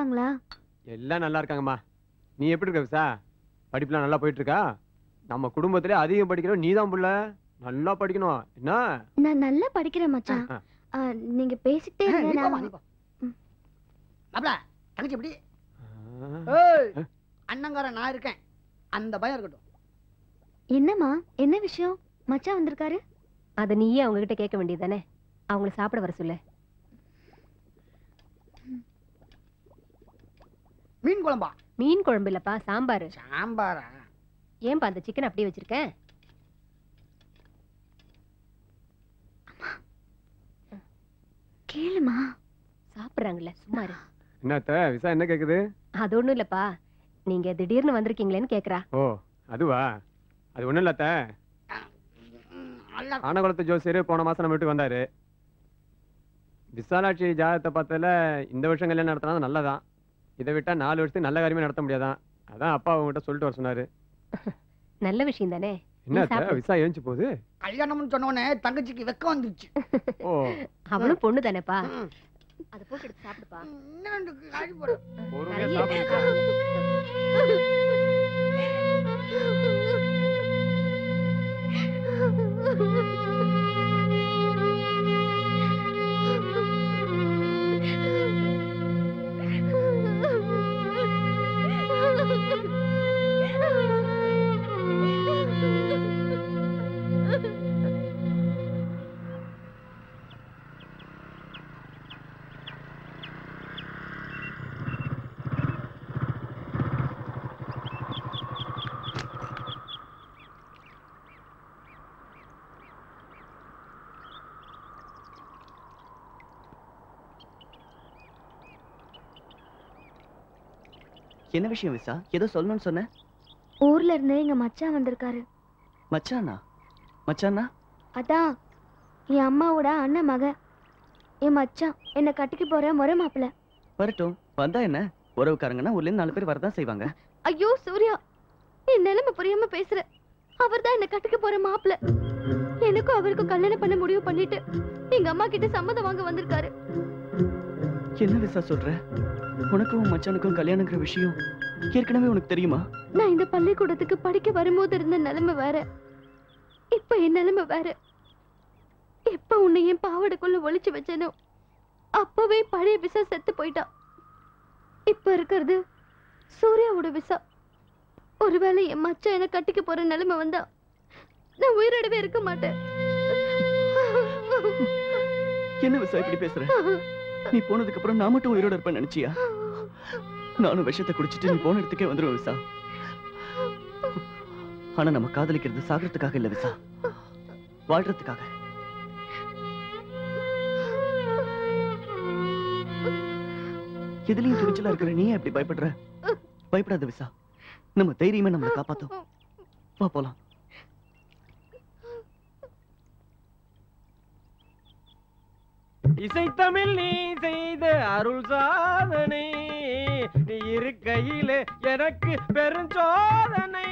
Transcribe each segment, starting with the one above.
இருக்காங்களா? எல்லாம் நல்லா இருக்காங்கம்மா. நீ எப்படி இருக்க விசா? படிப்புலாம் நல்லா போயிட்டு இருக்கா? நம்ம குடும்பத்திலே அதிகம் படிக்கிறோம் நீதான் புள்ள. நல்லா படிக்கணும் என்ன? நான் நல்லா படிக்கிறேன் மச்சான். நீங்க பேசிட்டே இருங்க. மாப்ள தங்கச்சி எப்படி? அண்ணங்கார நான் இருக்கேன், அந்த பயம் இருக்கட்டும். என்னம்மா, என்ன விஷயம்? மச்சான் வந்திருக்காரு. அத நீயே அவங்க கிட்ட கேட்க வேண்டியதானே. அவங்கள சாப்பிட வர சொல்லு. மீன் குழம்பா? மீன் குழம்பு இல்லப்பா, சாம்பார். சாம்பாரா? ஏன்பா அந்த சிக்கன் அப்படியே வச்சிருக்கேன்? கேளுமா. சாப்பிடுறாங்கல்ல, சும்மா இரு. என்னத்த விசா என்ன கேக்குது? அது ஒண்ணும் இல்லப்பா, நீங்க திடீர்னு வந்திருக்கீங்களேன்னு கேக்குறா. ஓ அதுவா? அது ஒண்ணும் இல்லத்த. ஆனகுளத்து ஜோசியர் போன மாசம் நம்ம வீட்டுக்கு வந்தாரு. விசாலாட்சி ஜாதகத்தை பார்த்ததுல இந்த வருஷம் கல்யாணம் நடத்தினா நல்லதான். இதை விட்டா 4 வருஷத்துக்கு நல்ல காரியமே நடத்த முடியாதான். அதான் அப்பா அவங்ககிட்ட சொல்லிட்டு வர சொன்னாரு. நல்ல விஷயம் தானே. என்ன விசா ஏஞ்சி போகுது? கல்யாணம்னு சொன்னோடனே தங்கச்சிக்கு வெக்கம் வந்துருச்சு. ஓ அவளும் பொண்ணு தானேப்பா. அத போட்டு எடுத்து சாப்பிடுப்பா. என்ன விஷயம் விசா? ஏதோ சொல்லணும்னு சொன்ன. ஊர்ல இருந்து எங்க மச்சான் வந்திருக்காரு. மச்சானா? மச்சானா? அதான் என் அம்மாவோட அண்ணன் மக. என் மச்சான் என்ன கட்டிக்கு போற முறை மாப்பிள்ள. வரட்டும், வந்தா என்ன? உறவுக்காரங்கன்னா ஊர்ல இருந்து 4 பேர் வரதான் செய்வாங்க. ஐயோ சூர்யா, என் நிலைமை புரியாம பேசுற. அவர்தான் என்ன கட்டிக்கு போற மாப்பிள்ள. எனக்கும் அவருக்கும் கல்யாணம் பண்ண முடிவு பண்ணிட்டு எங்க அம்மா கிட்ட சம்மதம் வாங்க வந்திருக்காரு. என்ன விசா சொல்ற? உனக்கும் மச்சானுக்கும் கல்யாணங்கிற விஷயம் ஏற்கனவே உனக்கு தெரியுமா? நான் இந்த பள்ளிக்கூடத்துக்கு படிக்க வரும்போது இருந்த நிலைமை வேற, இப்ப என் நிலைமை வேற. எப்ப உன்னை என் பாவடைக்குள்ள ஒளிச்சு வச்சேனோ அப்பவே பழைய விசா செத்து போயிட்டான். இப்ப இருக்கிறது சூர்யாவோட விசா. ஒருவேளை என் மச்சான் என்ன கட்டிக்க போற நிலைமை வந்தா நான் உயிரோடவே இருக்க மாட்டேன். என்ன விசா இப்படி பேசுற? நீ போனதுக்கு அப்புறம் நான் மட்டும் உயிரோட இருப்பேன் நினைச்சியா? நானும் விஷத்தை குடிச்சிட்டு நீ போன இடத்துக்கே வந்துருவேன் விசா. ஆனா நம்ம காதலிக்கிறது சாகிறதுக்காக இல்ல விசா, வாழ்றதுக்காக. எதுலயும் துணிச்சலா இருக்கிற நீ எப்படி பயப்படுற? பயப்படாத விசா, நம்ம தைரியமே நம்மளை காப்பாத்தும். வா போலாம். இசைத்தமிழ் நீ செய்த அருள் சாதனை, நீ இருக்கையிலே எனக்கு பெருஞ்சோதனை.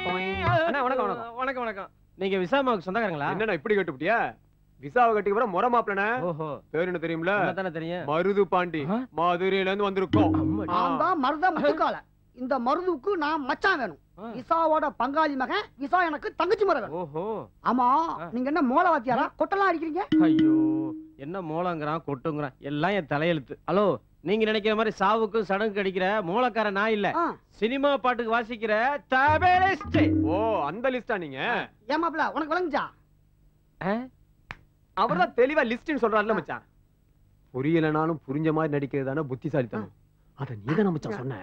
வணக்கம் வணக்கம் வணக்கம் வணக்கம். நீங்க விசாமாவுக்கு சொந்தக்காரங்களா? என்னண்ணா இப்படி கேட்டுப்பிட்டியா? விசாவை கட்டிக்கு போற முறை மாப்பிள்ளனே. ஓஹோ, பேர் என்ன தெரியும்ல? தானே தெரியும். மருது பாண்டி, மதுரையில இருந்து வந்திருக்கோம். மருத முத்துக்கால. இந்த மருதுக்கு நான் மச்சான் வேணும். விசாவோட பங்காளி மகன், விசா எனக்கு தங்கச்சி முறை வேணும். ஓஹோ. ஆமா, நீங்க என்ன மோள வாத்தியாரா? கொட்டெல்லாம் அடிக்கிறீங்க? ஐயோ, என்ன மோளங்கிறான் கொட்டுங்கிறான், எல்லாம் என் தலையெழுத்து. ஹலோ, நீங்க நினைக்கிற மாதிரி சாவுக்கும் சடங்கு அடிக்கிற மூலக்கார நான் இல்ல. சினிமா பாட்டுக்கு வாசிக்கிற தபேலிஸ்ட். ஓ, அந்த லிஸ்டா நீங்க? ஏமாப்ல உனக்கு விளங்குச்சா? அவர்தான் தெளிவா லிஸ்ட்னு சொல்றாருல மச்சான். புரியலனாலும் புரிஞ்ச மாதிரி நடிக்கிறதான புத்திசாலித்தனம். அத நீதான் மச்சான் சொன்ன.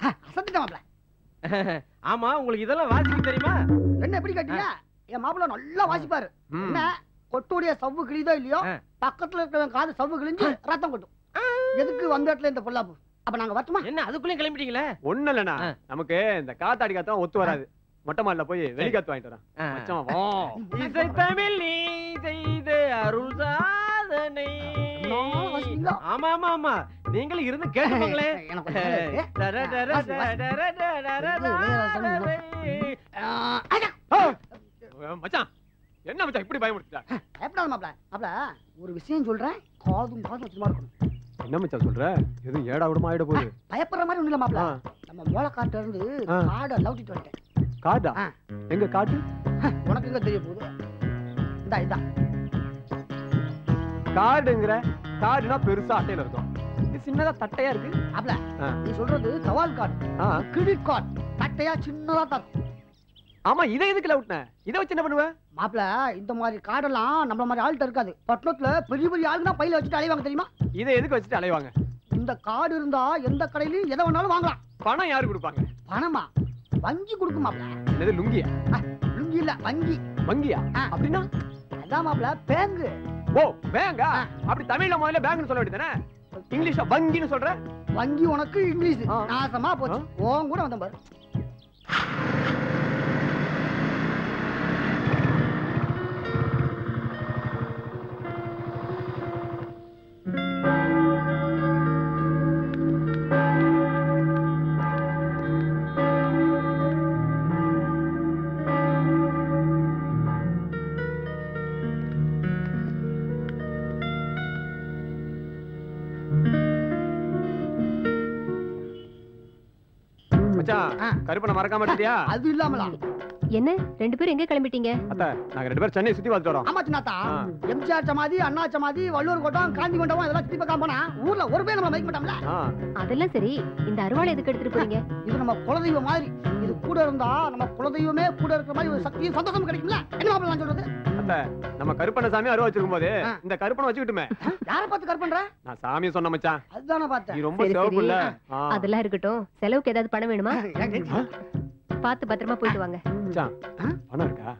அசத்திட்டமாப்ல. ஆமா, உங்களுக்கு இதெல்லாம் வாசிக்க தெரியுமா? என்ன எப்படி கேட்டீங்க? என் மாப்பிள்ள நல்லா வாசிப்பாரு. என்ன கொட்டுடைய சவ்வு கிழிதோ இல்லையோ, பக்கத்துல இருக்கிறவன் காது சவ்வு கிழிஞ்சு ரத்தம் கொட்டும். எதுக்கு வந்த இடத்துல இந்த பொல்லாப்பு? அப்ப நாங்க வரட்டுமா? என்ன அதுக்குள்ளே கிளம்பிட்டீங்களே? ஒண்ணு இல்லண்ணா, நமக்கு இந்த காத்தாடி காத்தா ஒத்து வராது. மொட்டை மாடல போய் வெளிக்காத்து வாங்கிட்டு வரேன் மச்சான். வா. இசைத்தமிழ் நீ செய்த அருள் சாதனை. ஆமா ஆமா ஆமா, நீங்களும் இருந்து கேட்டுக்கோங்களே. மச்சான் என்ன மச்சான் இப்படி பயமுறுத்திட்டா? பயப்படாத மாப்ள. மாப்ள ஒரு விஷயம் சொல்றேன், காதும் காதும் வச்சுமா இருக்கணும். என்ன மச்சான் சொல்ற? எதுவும் ஏடா கூடமா ஆயிட போகுது. பயப்படுற மாதிரி ஒண்ணு இல்ல மாப்ள. நம்ம மூலக்காட்டுல இருந்து காடை லவுட்டிட்டு வந்துட்டேன். காடா? எங்க காட்டு? உனக்கு எங்க தெரிய போகுது? இதா காடுங்கற? காடுனா பெருசா அட்டையில இருக்கும். இது சின்னதா தட்டையா இருக்கு. மாப்ள நீ சொல்றது தவால் காடு. கிரெடிட் கார்டு தட்டையா சின்னதா தான். ஆமா, இதை எதுக்கு லவுட்ன? இதை வச்சு என்ன பண்ணுவ? மாப்ள இந்த மாதிரி காடெல்லாம் நம்மள மாதிரி ஆள்கிட்ட இருக்காது. பட்டணத்துல பெரிய பெரிய ஆளுங்க பையில வச்சுட்டு அலைவாங்க தெரியுமா? இதை எதுக்கு வச்சுட்டு அலைவாங்க? இந்த காடு இருந்தா எந்த கடையிலயும் எதை வேணாலும் வாங்கலாம். பணம் யாரு கொடுப்பாங்க? பணமா? வங்கி கொடுக்கும் மாப்ள. என்னது லுங்கியா? லுங்கி இல்ல வங்கி. வங்கியா? அப்படின்னா அதான் மாப்ள பேங்க். ஓ பேங்கா? அப்படி தமிழ்ல முதல்ல பேங்க்னு சொல்ல வேண்டியதானே? இங்கிலீஷ்ல வங்கின்னு சொல்ற? வங்கி உனக்கு இங்கிலீஷ் நாசமா போச்சு. ஓன் கூட வந்த பாரு. கருப்பனை மறக்காம இருக்கியா? அது இல்லாமலா? என்ன ரெண்டு பேரும் எங்க கிளம்பிட்டீங்க? அத்தை நாங்க ரெண்டு பேரும் சென்னை சுத்தி பார்த்துட்டு வரோம். ஆமா சின்னாத்தா. எம்ஜிஆர் சமாதி, அண்ணா சமாதி, வள்ளுவர் கோட்டம், காந்தி மண்டபம் இதெல்லாம் சுத்தி பார்க்காம போனா ஊர்ல ஒரு பேர் நம்ம மதிக்க மாட்டோம்ல. அதெல்லாம் சரி, இந்த அருவாளை எதுக்கு எடுத்துட்டு போறீங்க? இது நம்ம குலதெய்வம் மாதிரி. இது கூட இருந்தா நம்ம குலதெய்வமே கூட இருக்கிற மாதிரி ஒரு சக்தியும் சந்தோஷமும் கிடைக்கும்ல. என்ன மாப்பிள்ள நான் சொல்றது? அத்தை நம்ம கருப்பனை சாமி அருவா வச்சிருக்கும் போது இந்த கருப்பனை வச்சுக்கிட்டுமே. யாரை பார்த்து கருப்பன்ற? நான் சாமியை சொன்ன மச்சான். அதுதானே பார்த்தேன். நீ ரொம்ப சிவப்பு இல்ல. அதெல்லாம் இருக்கட்டும், செலவுக்கு ஏதாவது பணம் வேணுமா? பார்த்து பத்திரமா போயிட்டு வாங்க. மச்சான் பணம் இருக்கா?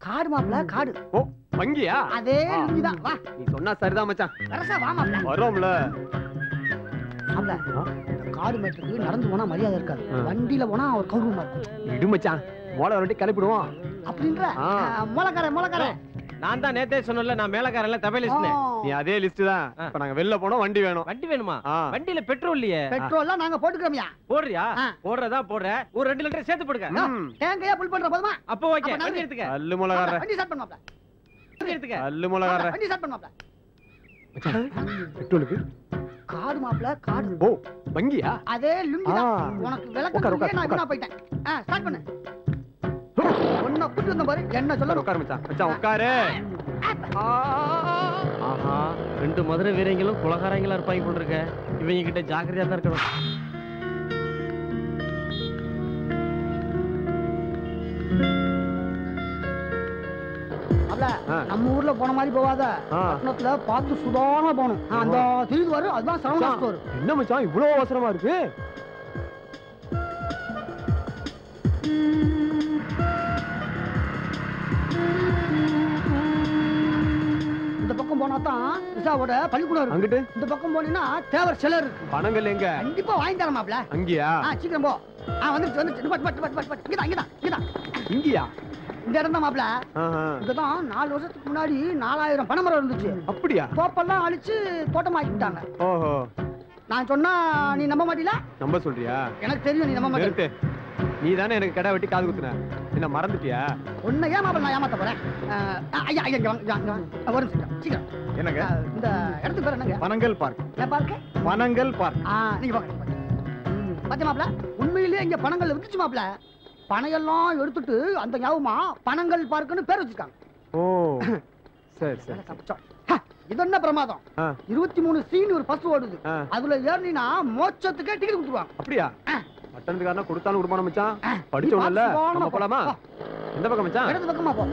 காடு மாப்ள காடு. ஓ வங்கியா? அதே லுங்கிதான். வா நீ சொன்னா சரிதான் மச்சான். வரசா வா மாப்ள. வரோம்ல. மாப்ள காடு மேட்டுக்கு நடந்து போனா மரியாதை இருக்காது. வண்டியில போனா ஒரு கௌரவமா இருக்கும். இடு மச்சான். மோளை வரட்டி கிளப்பிடுவோம். அப்படின்ற மோளக்கார நான் தான் நேத்தே சொன்னல, நான் மேலக்காரன்ல தபேலிஸ்ட். நீ அதே லிஸ்ட் தான். இப்ப நாங்க வெளில போறோம், வண்டி வேணும். வண்டி வேணுமா? வண்டியில பெட்ரோல் இல்லையே. பெட்ரோல்லாம் நாங்க போட்டுக்கறோம்யா. போடுறியா? போடுறதா போடுற. ஒரு 2 லிட்டர் சேர்த்து போடுங்க. டேங்கையா ஃபுல் பண்ற போதுமா? அப்போ ஓகே. வண்டி எடுத்துக்க. அல்லு மூலகாரரே. வண்டி ஸ்டார்ட் பண்ணு மாப்ள. வண்டி எடுத்துக்க. அல்லு மூலகாரரே. வண்டி ஸ்டார்ட் பண்ணு மாப்ள. பெட்ரோலுக்கு காடு மாப்ள காடு. ஓ வங்கியா? அதே லுங்கிதான். உனக்கு விளக்கம் நான் வீணா போயிட்டேன். ஸ்டார்ட் பண்ணு. ஒண்ணு கூட்டி வந்த பாரு. என்ன சொல்ல? உட்காரு மச்சான். மச்சான் உட்காரு. ஆஹா, 2 மதுரை வீரங்களும் குலகாரங்களா இருப்பாங்க போல இருக்க. இவங்க கிட்ட ஜாக்கிரதையா தான் இருக்கணும். அப்பல நம்ம ஊர்ல போன மாதிரி போவாத. பட்டணத்துல பார்த்து சுதாரணமா போகணும். அந்த திருது வரும், அதுதான் சரவணா ஸ்டோர். என்ன மச்சான் இவ்வளவு அவசரமா இருக்கு? இந்த பக்கம் போனா தான் ரிசாவோட பள்ளிக்கூடம் இருக்கு. அங்கிட்டு இந்த பக்கம் போனீங்கன்னா தேவர் சிலர் இருக்கு. பணங்கள் எங்க? கண்டிப்பா வாங்கி தரேன் மாப்ள. அங்கயா? சீக்கிரம் போ. வந்துருச்சு. இங்கதான். இங்கயா? இந்த இடம் தான் மாப்ள. இதுதான் 4 வருஷத்துக்கு முன்னாடி 4000 பனைமரம் இருந்துச்சு. அப்படியா? தோப்பெல்லாம் அழிச்சு தோட்டம் ஆக்கிட்டாங்க. ஓஹோ. நான் சொன்னா நீ நம்ப மாட்டீல? நம்ப சொல்றியா? எனக்கு தெரியும் நீ நம்ப மாட்டே. நீ தானே எனக்கு கடை வெட்டி காது குத்துன. என்ன மறந்துட்டியா? உன்னை ஏன் மாப்ள நான் ஏமாத்த போறேன்? ஐயா இங்க வாங்க. ஒரு சீக்கிரம். என்னங்க? இந்த இடத்துக்கு பேர் என்னங்க? பனங்கல் பார்க். என்ன பார்க்? பனங்கல் பார்க். நீங்க பாருங்க. பாத்தியா மாப்ள? உண்மையிலேயே இங்க பனங்கல் வித்துச்சு மாப்ள. பனையெல்லாம் எடுத்துட்டு அந்த ஞாபகமா பனங்கல் பார்க்குன்னு பேர் வச்சிருக்காங்க. ஓ சரி சரி. இது என்ன பிரமாதம்? 23 சீன் ஒரு பஸ் ஓடுது. அதுல ஏறினா மோட்சத்துக்கே டிக்கெட் கொடுத்துருவாங்க. அப்படியா? பட்டணத்துக்காரனா கொடுத்தாலும் கொடுப்பான மச்சான். படிச்சவன இல்ல. நம்ம போலாமா? எந்த பக்கம் மச்சான்? இடது பக்கமா போ.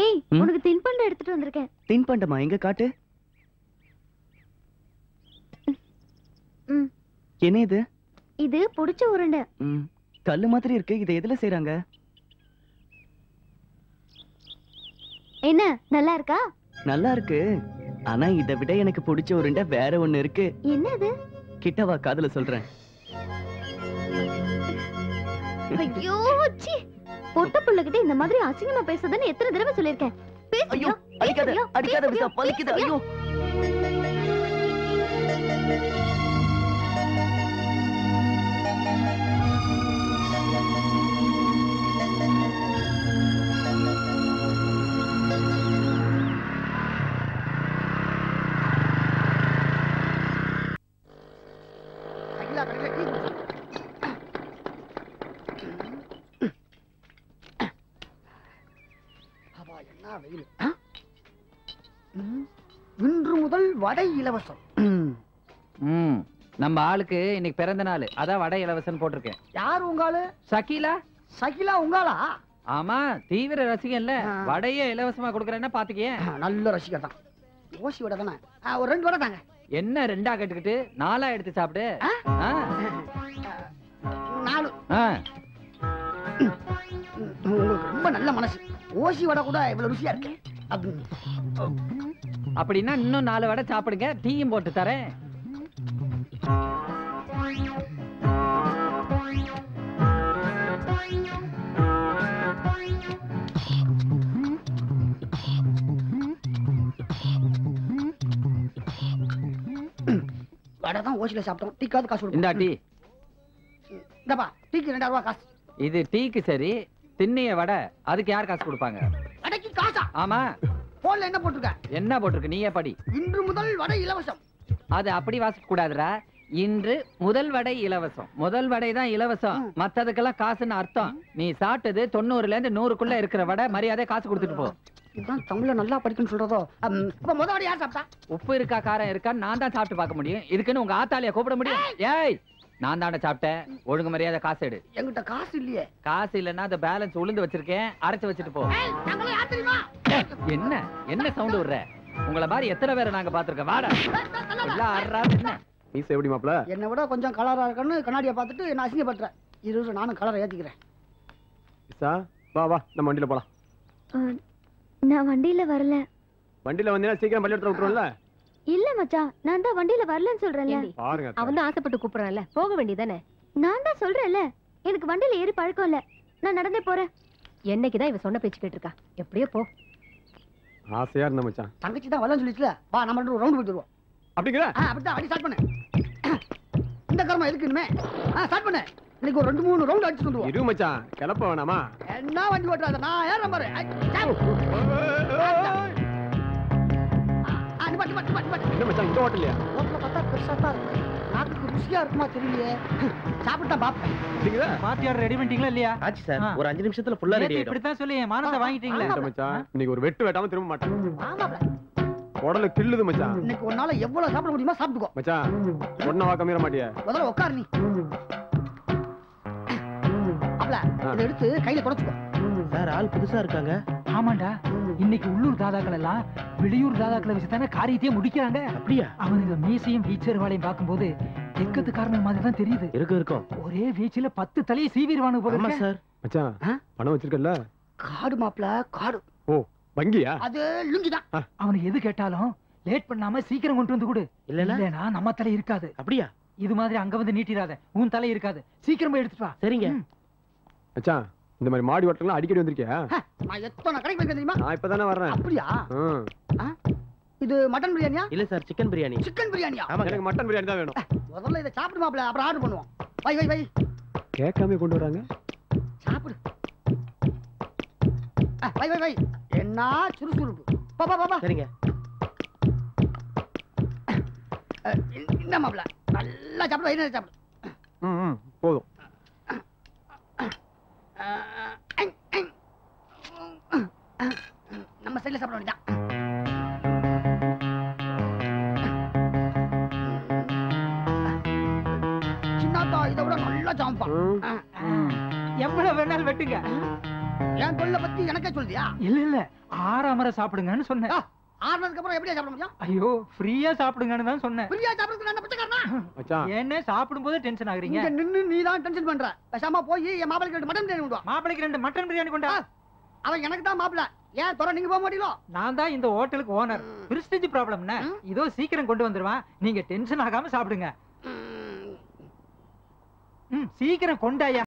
ஏய் உனக்கு தின்பண்டம் எடுத்துட்டு வந்திருக்கேன். தின்பண்டமா? எங்க காட்டு. என்ன இது? இது புடிச்ச உருண்டை. கல்லு மாதிரி இருக்கு. இதை எதுல செய்றாங்க? என்ன நல்லா இருக்கா? நல்லா இருக்கு. ஆனா இதை விட எனக்கு பிடிச்ச உருண்டை வேற ஒண்ணு இருக்கு. என்னது? கிட்டவா காதுல சொல்றேன். ஐயோ சி. பொட்ட புள்ளகிட்ட இந்த மாதிரி அசிங்கமா பேசாதன்னு எத்தனை தடவை சொல்லிருக்கேன். ஐயோ அடிக்காத விசா பலிக்குது. ஐயோ வெயில். இன்று முதல் வடை இலவசம். நம்ம ஆளுக்கு இன்னைக்கு பிறந்த நாள், அதான் வடை இலவசம் போட்டிருக்கேன். யார் உங்க ஆளு? சகிலா. சகிலா உங்காளா? ஆமா, தீவிர ரசிகன்ல. வடையே இலவசமா கொடுக்கறேன்னா பாத்துக்கியே. நல்ல ரசிகர் தான். ஓசி வடை தானே? ஒரு 2 வடை தாங்க. என்ன 2ஆ கட்டுக்கிட்டு 4ஆ எடுத்து சாப்பிடு. 4. உங்களுக்கு ரொம்ப நல்ல மனசு. ஓசி வடை கூட இவ்வளவு ருசியா இருக்கு. அப்படின்னா இன்னும் 4 வடை சாப்பிடுங்க, டீயும் போட்டு தரேன். வடை தான் ஓசில சாப்பிட்டோம். டீக்காவது காசு கொடுங்க. இந்தா டீ. இந்தப்பா டீக்கு 2000 ரூபாய் காசு. இது டீக்கு சரி, திண்ணிய வடை அதுக்கு யார் காசு கொடுப்பாங்க? வடைக்கு காசா? ஆமா. போன்ல என்ன போட்டுருக்க? என்ன போட்டிருக்கு நீயே படி. இன்று முதல் வடை இலவசம். அது அப்படி வாசிக்க கூடாதுடா. இன்று முதல் வடை இலவசம். முதல் வடை தான் இலவசம், மத்ததுக்கெல்லாம் காசுன்னு அர்த்தம். நீ சாப்பிட்டது 90ல இருந்து 100க்குள்ள இருக்கிற வடை மரியாதை காசு கொடுத்துட்டு போ. இதான் தமிழ்ல நல்லா படிக்கணும்னு சொல்றதோ. அப்ப முதல் வடை யார் சாப்பிட்டா? உப்பு இருக்கா காரம் இருக்கா நான் தான் சாப்பிட்டு பார்க்க முடியும். இதுக்குன்னு உங்க ஆத்தாலிய கூப்பிட முடியும்? ஏய், நான் தாண்ட சாப்பிட்டேன். ஒழுங்கு மரியாதை காசு எடு. என்கிட்ட காசு இல்லையே. காசு இல்லன்னா அந்த பேலன்ஸ் உளுந்து வச்சிருக்கேன், அரைச்சு வச்சுட்டு போ. என்ன என்ன சவுண்ட் விடுற? உங்கள மாதிரி எத்தனை பேரை நாங்க பாத்துருக்கோம். வாடா எல்லாம் ஆடுறா. என்ன மீசை எப்படி மாப்ள? என்னை விட கொஞ்சம் கலரா இருக்கன்னு கண்ணாடியை பார்த்துட்டு என்ன அசிங்கப்படுறேன். இரு நானும் கலரை ஏத்திக்கிறேன். வா வா, நம்ம வண்டியில போலாம். நான் வண்டியில வரல. வண்டியில வந்தீங்கன்னா சீக்கிரம் பள்ளியிடத்துல விட்டுருவோம்ல. இல்ல மச்சான், நான் தான் வண்டியில வரலன்னு சொல்றேன்ல. பாருங்க, அவன் தான் ஆசைப்பட்டு கூப்பிடுறான்ல, போக வேண்டியதானே. நான் தான் சொல்றேன்ல, எனக்கு வண்டியில ஏறி பழக்கம் இல்ல. நான் நடந்தே போறேன். என்னைக்குதான் இவ சொன்ன பேச்சு கேட்டிருக்கா. எப்படியோ போ. ஆசையா இருந்த மச்சான். தங்கச்சி தான் வரலன்னு சொல்லிச்சுல, வா நம்ம ஒரு ரவுண்ட் போயிட்டு வருவோம். அப்படிங்கிற? அப்படிதான் அடி ஸ்டார்ட் பண்ணு. இந்த கர்மா எதுக்கு இனிமே? ஸ்டார்ட் பண்ணு. இன்னைக்கு ஒரு 2-3 ரவுண்ட் அடிச்சு வந்துருவோம். இரு மச்சான், கிளப்ப வேணாமா? என்ன வண்டி ஓட்டுறாத, நான் ஏறேன் பாரு. என்ன மச்சான் இந்த ஹோட்டல்லையா? ஹோட்டல்ல பார்த்தா பெருசா தான் இருக்கு. நாட்டுக்கு ருசியா இருக்குமா தெரியலையே. சாப்பிட்டா பாப்பேன். அப்படிங்கிற? பார்ட்டி ஆர்டர் ரெடி பண்ணிட்டீங்களா இல்லையா? ஆச்சு சார், ஒரு 5 நிமிஷத்துல ஃபுல்லா ரெடி ஆயிடும். இப்படி தான் சொல்லி மானத்தை வாங்கிட்டீங்களா? மச்சான் இன்னைக்கு ஒரு வெட்டு வெட்டாம திரும்ப மாட்டேன். ஆமாப்ல. உடல கிள்ளுது மச்சான். இன்னைக்கு உன்னால எவ்வளவு சாப்பிட முடியுமா சாப்பிட்டுக்கோ. மச்சான் ஒண்ணா வாக்க மீற மாட்டியா? முதல்ல உட்கார் நீ. அப்பல இத எடுத்து கையில தொடச்சுக்கோ. சார் ஆள் புதுசா இருக்காங்க. ஆமாண்டா, இன்னைக்கு உள்ளூர் தாதாக்கள் எல்லாம் வெளியூர் தாதாக்களை வச்சு தானே காரியத்தையே முடிக்கிறாங்க. அப்படியா? அவனுங்க மீசையும் வீச்சர் வாழையும் பார்க்கும்போது எக்கத்து காரணம் மாதிரி தான் தெரியுது. இருக்கும். ஒரே வீச்சில 10 தலையை சீவிடுவானு போல. ஆமா சார். மச்சான் பணம் வச்சிருக்கல? காடு மாப்ள, காடு. ஓ வங்கியா? அது லுங்கிதான். அவனுக்கு எது கேட்டாலும் லேட் பண்ணாம சீக்கிரம் கொண்டு வந்து கொடு. இல்லனா நம்ம தலை இருக்காது. அப்படியா? இது மாதிரி அங்க வந்து நீட்டிராத, உன் தலை இருக்காது. சீக்கிரம் போய் எடுத்துட்டு வா. சரிங்க. மச்சான் இந்த மாதிரி மாடி ஹோட்டல்லாம் அடிக்கடி வந்திருக்கியா? நான் எத்தனை கடைக்கு போய் தெரியுமா? நான் இப்பதானே வர்றேன். அப்படியா? இது மட்டன் பிரியாணியா? இல்ல சார், சிக்கன் பிரியாணி. சிக்கன் பிரியாணியா? எனக்கு மட்டன் பிரியாணி தான் வேணும். முதல்ல இத சாப்பிடு மாப்ள, அப்புறம் ஆர்டர் பண்ணுவோம். வை வை வை. கேட்காம கொண்டு வராங்க. சாப்பிடு. வை வை வை. என்ன சுறுசுறுப்பு. பா பா பா. சரிங்க. இந்த மாப்ள நல்லா சாப்பிடு, என்ன சாப்பிடு. போதும். நம்ம சைடுல சாப்பிட வேண்டியதான். சின்னதா இதை விட நல்லா சாம்பா. எவ்வளவு வேணாலும் வெட்டுங்க. என் தொழிலை பத்தி எனக்கே சொல்லியா? இல்ல ஆறாமரை சாப்பிடுங்கன்னு சொன்னேன். ஆறுனதுக்கு அப்புறம் எப்படியா சாப்பிட முடியும்? ஐயோ ஃப்ரீயா சாப்பிடுங்கன்னு தான் சொன்னேன். ஃப்ரீயா சாப்பிடுறதுக்கு நான் பச்சைக்காரனா? மச்சான் என்ன சாப்பிடும் போது டென்ஷன் ஆகுறீங்க? இங்க நின்னு நீ தான் டென்ஷன் பண்ற. பேசாம போய் என் மாப்பிளைக்கு 2 மட்டன் பிரியாணி கொண்டு வா. மாப்பிளைக்கு 2 மட்டன் பிரியாணி கொண்டா. அவன் எனக்கு தான் மாப்பிளை. ஏன் தோற நீங்க போக மாட்டீங்களோ? நான் தான் இந்த ஹோட்டலுக்கு ஓனர். பிரஸ்டீஜ் ப்ராப்ளம்னா இதோ சீக்கிரம் கொண்டு வந்துருவான். நீங்க டென்ஷன் ஆகாம சாப்பிடுங்க. சீக்கிரம் கொண்டாயா.